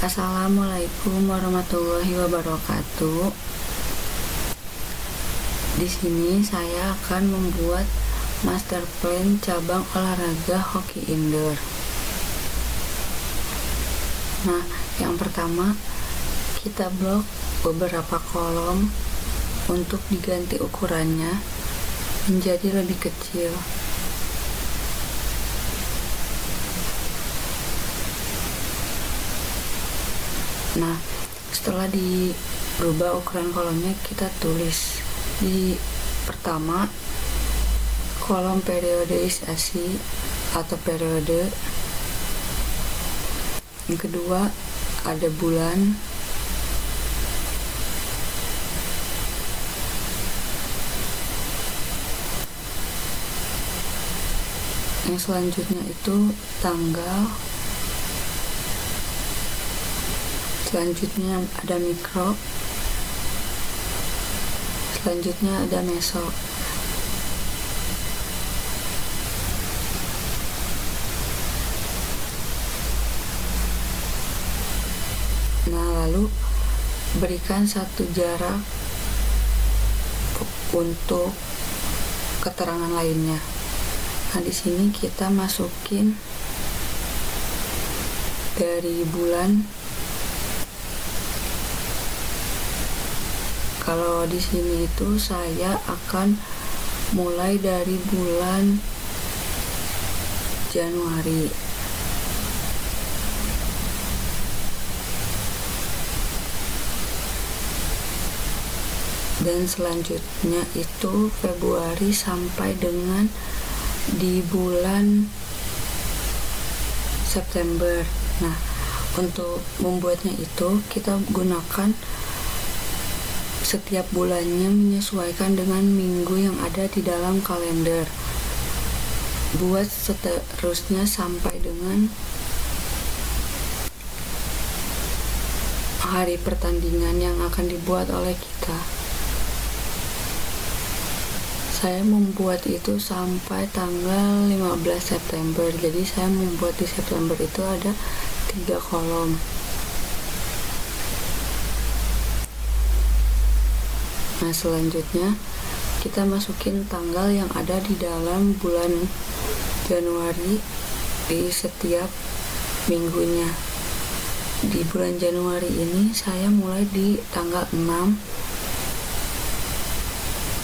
Assalamualaikum warahmatullahi wabarakatuh. Di sini saya akan membuat master plan cabang olahraga hoki indoor. Nah, yang pertama kita blok beberapa kolom untuk diganti ukurannya menjadi lebih kecil. Nah, setelah dirubah ukuran kolomnya, kita tulis di pertama kolom periodisasi atau periode, yang kedua ada bulan, yang selanjutnya itu tanggal, selanjutnya ada mikro, selanjutnya ada meso. Nah, lalu berikan satu jarak untuk keterangan lainnya. Nah, di sini kita masukin dari bulan. Kalau di sini itu saya akan mulai dari bulan Januari. Dan selanjutnya itu Februari sampai dengan di bulan September. Nah, untuk membuatnya itu kita gunakan setiap bulannya menyesuaikan dengan minggu yang ada di dalam kalender. Buat seterusnya sampai dengan hari pertandingan yang akan dibuat oleh kita. Saya membuat itu sampai tanggal 15 September. Jadi saya membuat di September itu ada 3 kolom. Nah, selanjutnya kita masukin tanggal yang ada di dalam bulan Januari di setiap minggunya. Di bulan Januari ini saya mulai di tanggal 6,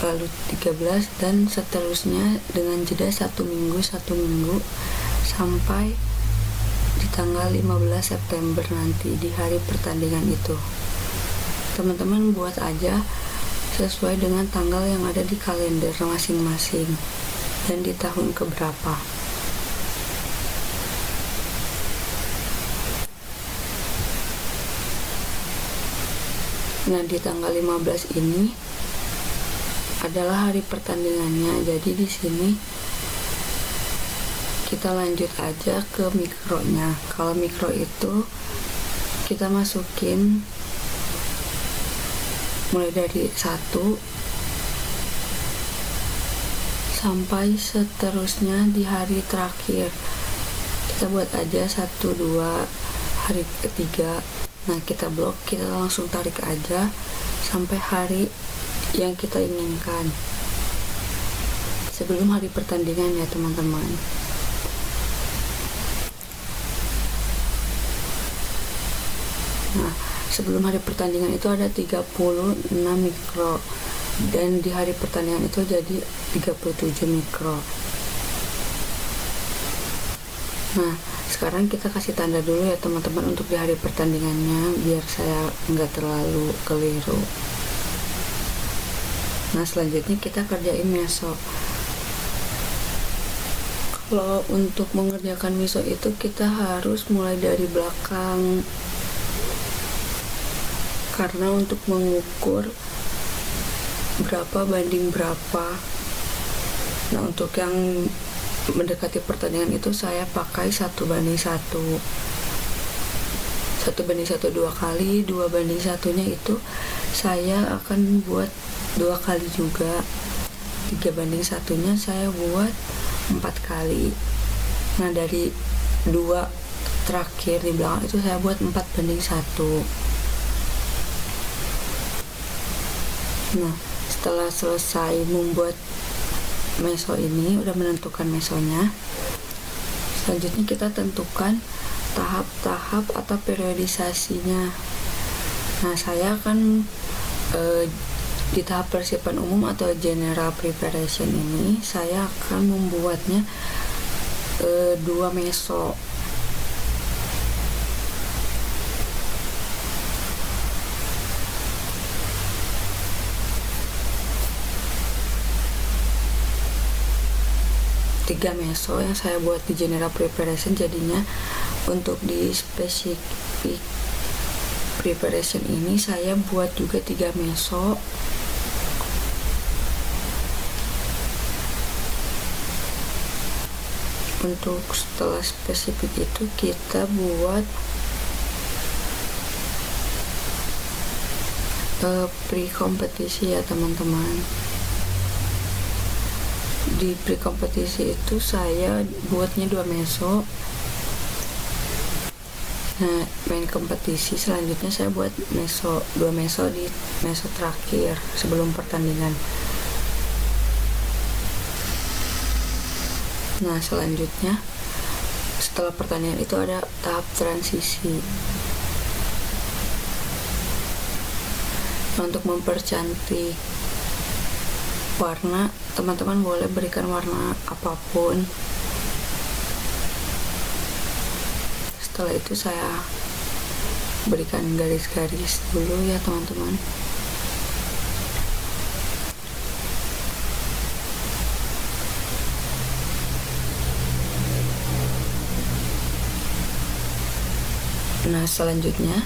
lalu 13, dan seterusnya dengan jeda satu minggu sampai di tanggal 15 September nanti di hari pertandingan itu. Teman-teman buat aja sesuai dengan tanggal yang ada di kalender masing-masing dan di tahun keberapa. Nah, di tanggal 15 ini adalah hari pertandingannya. Jadi di sini kita lanjut aja ke mikronya. Kalau mikro itu kita masukin mulai dari 1 sampai seterusnya di hari terakhir. Kita buat aja 1, 2, hari ketiga. Nah, kita blok, kita langsung tarik aja sampai hari yang kita inginkan sebelum hari pertandingan ya teman-teman. Nah, sebelum hari pertandingan itu ada 36 mikro, dan di hari pertandingan itu jadi 37 mikro. Nah, sekarang kita kasih tanda dulu ya teman-teman untuk di hari pertandingannya biar saya nggak terlalu keliru. Nah, selanjutnya kita kerjain meso. Kalau untuk mengerjakan meso itu kita harus mulai dari belakang, karena untuk mengukur berapa banding berapa. Nah, untuk yang mendekati pertandingan itu saya pakai 1:1. 1:1 2 kali, 2:1-nya itu saya akan buat 2 kali juga. 3:1-nya saya buat 4 kali. Nah, dari 2 terakhir di belakang itu saya buat 4:1. Nah, setelah selesai membuat meso ini, udah menentukan mesonya, selanjutnya kita tentukan tahap-tahap atau periodisasinya. Nah, saya akan di tahap persiapan umum atau general preparation ini, saya akan membuatnya 2 meso. Tiga meso yang saya buat di general preparation, jadinya untuk di specific preparation ini saya buat juga 3 meso. Untuk setelah spesifik itu kita buat pre-kompetisi ya teman-teman. Di pre-kompetisi itu saya buatnya 2 meso. Nah, main kompetisi selanjutnya saya buat 2 meso di meso terakhir sebelum pertandingan. Nah, selanjutnya setelah pertandingan itu ada tahap transisi. Nah, untuk mempercantik warna, teman-teman boleh berikan warna apapun. Setelah itu saya berikan garis-garis dulu ya teman-teman. Nah, selanjutnya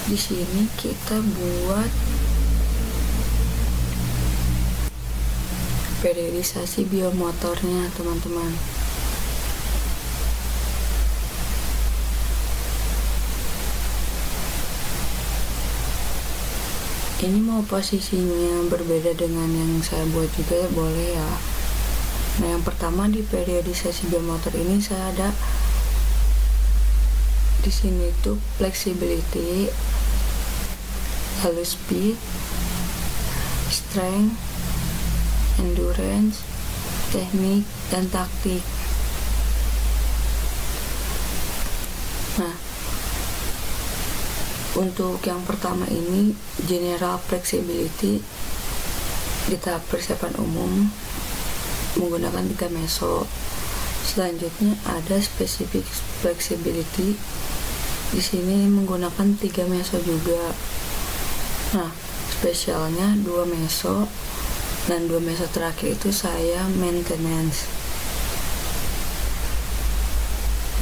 di sini kita buat periodisasi biomotornya teman-teman. Ini mau posisinya berbeda dengan yang saya buat juga boleh ya. Nah, yang pertama di periodisasi biomotor ini saya ada di sini tuh flexibility, lalu speed, strength, endurance, teknik, dan taktik. Nah, untuk yang pertama ini general flexibility di tahap persiapan umum menggunakan 3 meso. Selanjutnya ada specific flexibility, di sini menggunakan 3 meso juga. Nah, spesialnya 2 meso, dan 2 meso terakhir itu saya maintenance.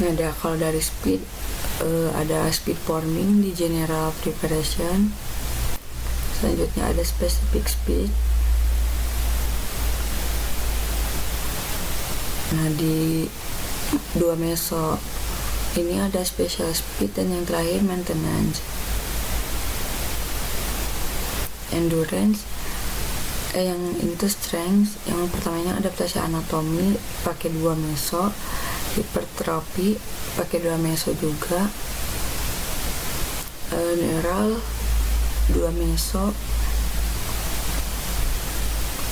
Nah, kalau dari speed ada speed forming di general preparation. Selanjutnya ada specific speed. Nah, di 2 meso ini ada special speed, dan yang terakhir maintenance. Endurance yang itu strength, yang pertamanya adaptasi anatomi pakai 2 meso, hipertrofi pakai 2 meso juga, neural 2 meso,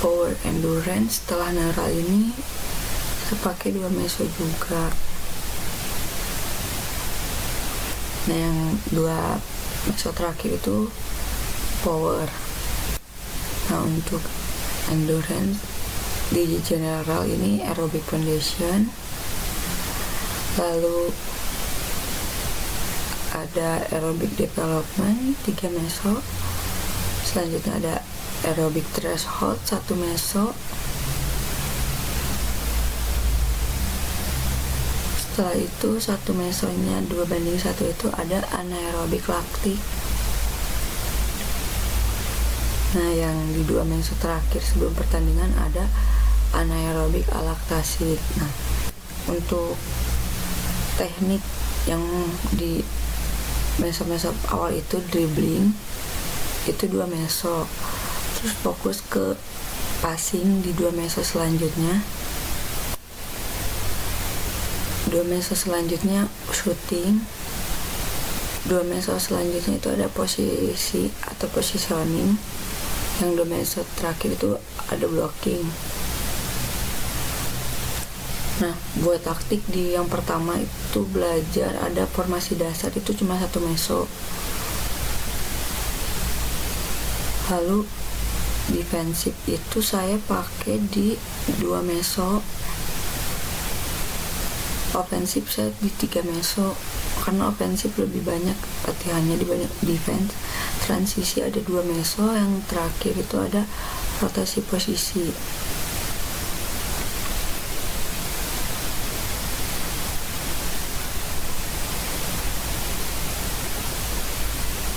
power endurance setelah neural ini saya pakai 2 meso juga. Nah, yang 2 meso terakhir itu power. Nah, untuk endurance di general ini aerobic foundation, lalu ada aerobic development 3 meso, selanjutnya ada aerobic threshold 1 meso, setelah itu 1 mesonya 2:1 itu ada anaerobic lactic. Nah, yang di 2 meso terakhir sebelum pertandingan ada anaerobic alaktasi. Nah, untuk teknik yang di meso-meso awal itu dribbling itu 2 meso, terus fokus ke passing di 2 meso selanjutnya 2 dua meso selanjutnya shooting. Dua meso selanjutnya itu ada posisi atau positioning. Yang dua meso terakhir itu ada blocking. Nah, buat taktik di yang pertama itu belajar ada formasi dasar itu cuma satu meso. Lalu defensif itu saya pakai di dua meso. Ofensif saya di 3 meso, karena ofensif lebih banyak latihannya dibanding defense. Transisi ada 2 meso, yang terakhir itu ada rotasi posisi.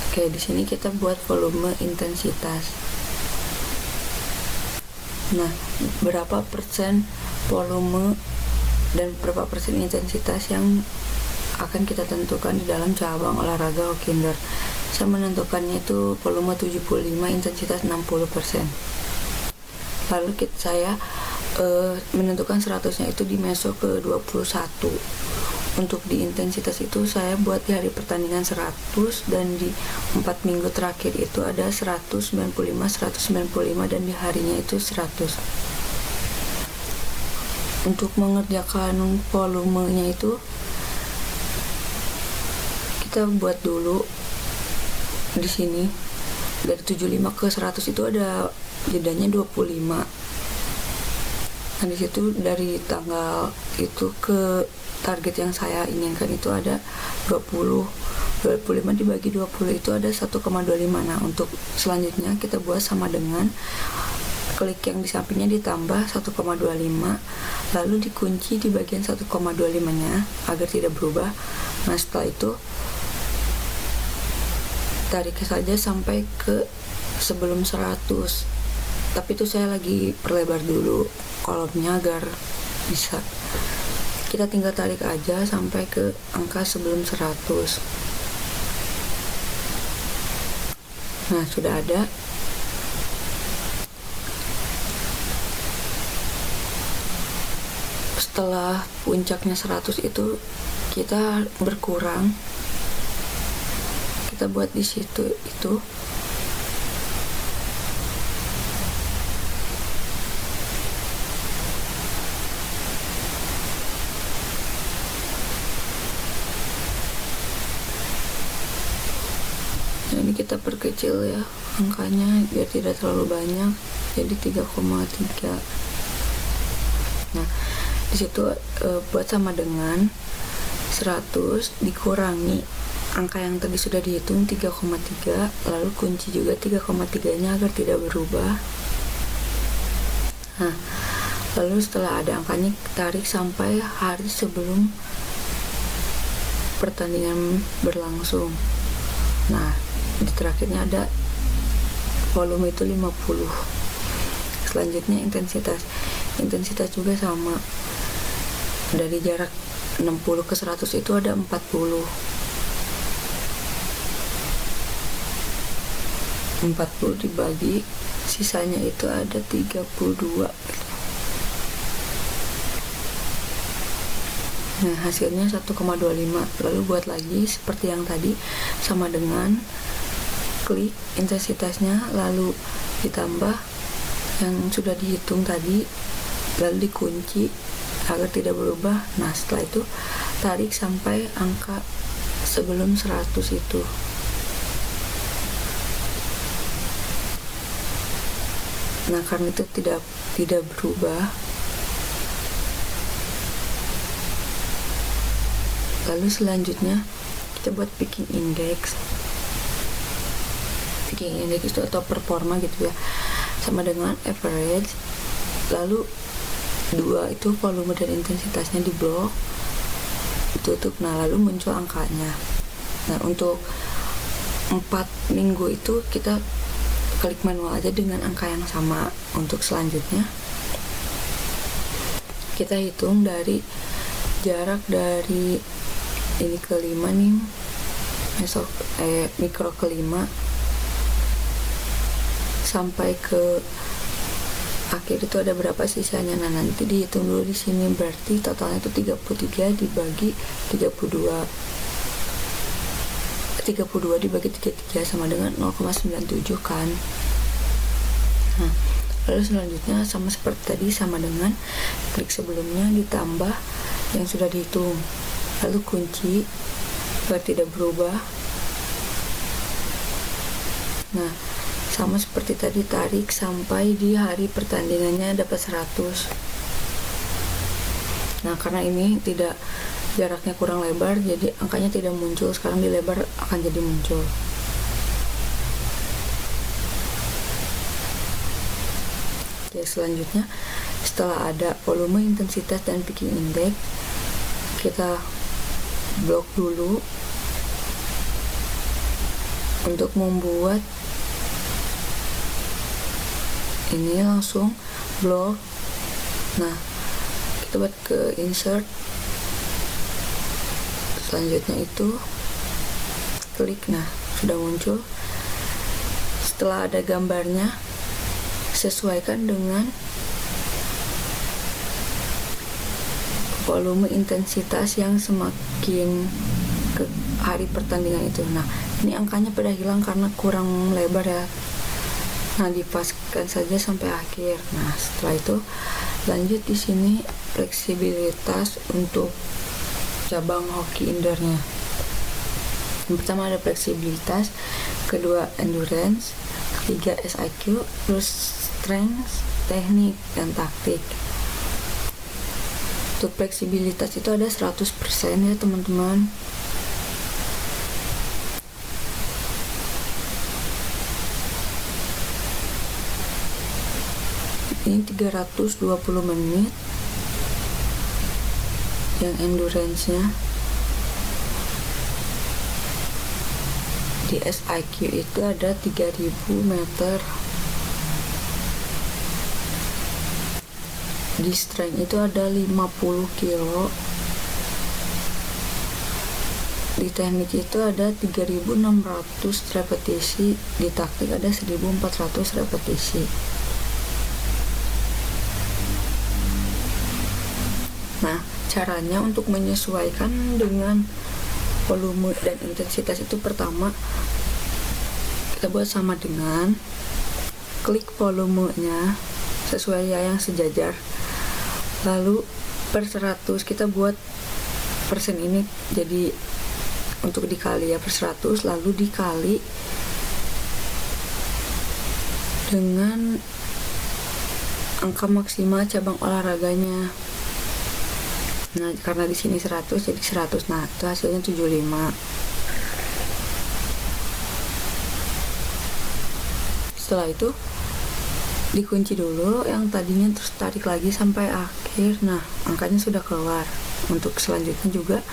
Oke, di sini kita buat volume intensitas. Nah, berapa persen volume dan berapa persen intensitas yang akan kita tentukan di dalam cabang olahraga hoki indoor. Saya menentukannya itu volume 75, intensitas 60%. Lalu saya menentukan 100-nya itu di meso ke 21. Untuk di intensitas itu saya buat di hari pertandingan 100, dan di 4 minggu terakhir itu ada 195, 195, dan di harinya itu 100. Untuk mengerjakan volumenya itu kita buat dulu di sini dari 75 ke 100 itu ada jedanya 25. Nah, di situ dari tanggal itu ke target yang saya inginkan itu ada 20. 25 dibagi 20 itu ada 1,25. Nah, untuk selanjutnya kita buat sama dengan klik yang di sampingnya ditambah 1,25, lalu dikunci di bagian 1,25-nya agar tidak berubah. Nah, setelah itu tarik saja sampai ke sebelum 100. Tapi itu saya lagi perlebar dulu kolomnya agar bisa. Kita tinggal tarik aja sampai ke angka sebelum 100. Nah, sudah ada. Setelah puncaknya 100 itu kita berkurang, kita buat di situ itu ini kita perkecil ya angkanya biar tidak terlalu banyak, jadi 3,3. Nah, di situ buat sama dengan 100 dikurangi angka yang tadi sudah dihitung 3,3, lalu kunci juga 3,3-nya agar tidak berubah. Nah, lalu setelah ada angkanya tarik sampai hari sebelum pertandingan berlangsung. Nah, di terakhirnya ada volume itu 50. Selanjutnya intensitas juga sama, dari jarak 60 ke 100 itu ada 40 dibagi sisanya itu ada 32. Nah, hasilnya 1,25. Lalu buat lagi seperti yang tadi, sama dengan klik intensitasnya lalu ditambah yang sudah dihitung tadi, lalu dikunci agar tidak berubah. Nah, setelah itu tarik sampai angka sebelum 100 itu. Nah, karena itu tidak berubah, lalu selanjutnya kita buat picking index. Picking index itu atau performa gitu ya, sama dengan average, lalu 2 itu volume dan intensitasnya di blok ditutup. Nah, lalu muncul angkanya. Nah, untuk 4 minggu itu kita klik manual aja dengan angka yang sama. Untuk selanjutnya kita hitung dari jarak dari ini ke 5 nih, mikro ke 5 sampai ke akhir itu ada berapa sisanya. Nah, nanti dihitung dulu di sini, berarti totalnya itu 33 dibagi 32 dibagi 33 sama dengan 0,97 kan. Nah, lalu selanjutnya sama seperti tadi, sama dengan klik sebelumnya ditambah yang sudah dihitung, lalu kunci biar tidak berubah. Nah, sama seperti tadi, tarik sampai di hari pertandingannya dapat 100. Nah, karena ini tidak, jaraknya kurang lebar, jadi angkanya tidak muncul. Sekarang dilebar akan jadi muncul. Oke, selanjutnya setelah ada volume, intensitas, dan picking index, kita blok dulu untuk membuat ini, langsung blok. Nah, kita buat ke insert, selanjutnya itu klik. Nah, sudah muncul. Setelah ada gambarnya, sesuaikan dengan volume intensitas yang semakin ke hari pertandingan itu. Nah, ini angkanya pada hilang karena kurang lebar ya. Nah, dipaskan saja sampai akhir. Nah, setelah itu lanjut di sini fleksibilitas untuk cabang hoki indoornya. Yang pertama ada fleksibilitas, kedua endurance, ketiga SIQ, terus strength, teknik, dan taktik. Untuk fleksibilitas itu ada 100% ya teman-teman. Ini 320 menit yang endurance-nya. Di SIQ itu ada 3000 meter. Di strength itu ada 50 kilo. Di teknik itu ada 3600 repetisi. Di taktik ada 1400 repetisi. Nah, caranya untuk menyesuaikan dengan volume dan intensitas itu, pertama kita buat sama dengan klik volumenya sesuai yang sejajar, lalu per 100 kita buat persen ini jadi untuk dikali ya, per 100, lalu dikali dengan angka maksimal cabang olahraganya. Nah, karena di sini 100 jadi 100. Nah, itu hasilnya 75. Setelah itu dikunci dulu yang tadinya, terus tarik lagi sampai akhir. Nah, angkanya sudah keluar. Untuk selanjutnya juga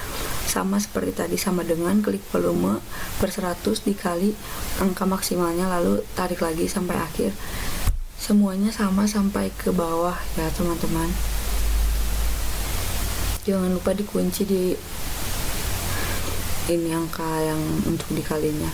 sama seperti tadi, sama dengan klik volume per 100 dikali angka maksimalnya, lalu tarik lagi sampai akhir. Semuanya sama sampai ke bawah ya teman-teman. Jangan lupa dikunci di ini angka yang untuk dikalinya.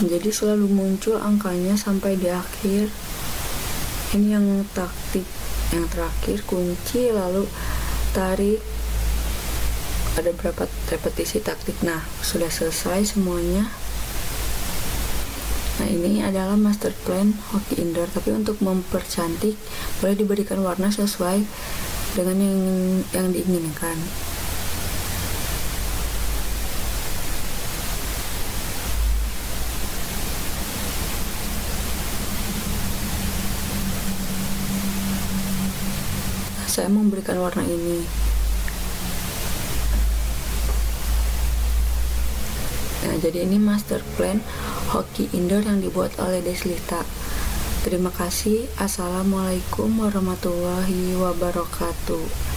Jadi selalu muncul angkanya sampai di akhir. Ini yang taktik yang terakhir, kunci lalu tarik, ada berapa repetisi taktik. Nah, sudah selesai semuanya. Nah, ini adalah master plan hoki indoor, tapi untuk mempercantik boleh diberikan warna sesuai dengan yang diinginkan. Saya memberikan warna ini. Nah, jadi ini master plan hoki indoor yang dibuat oleh Deslita. Terima kasih. Assalamualaikum warahmatullahi wabarakatuh.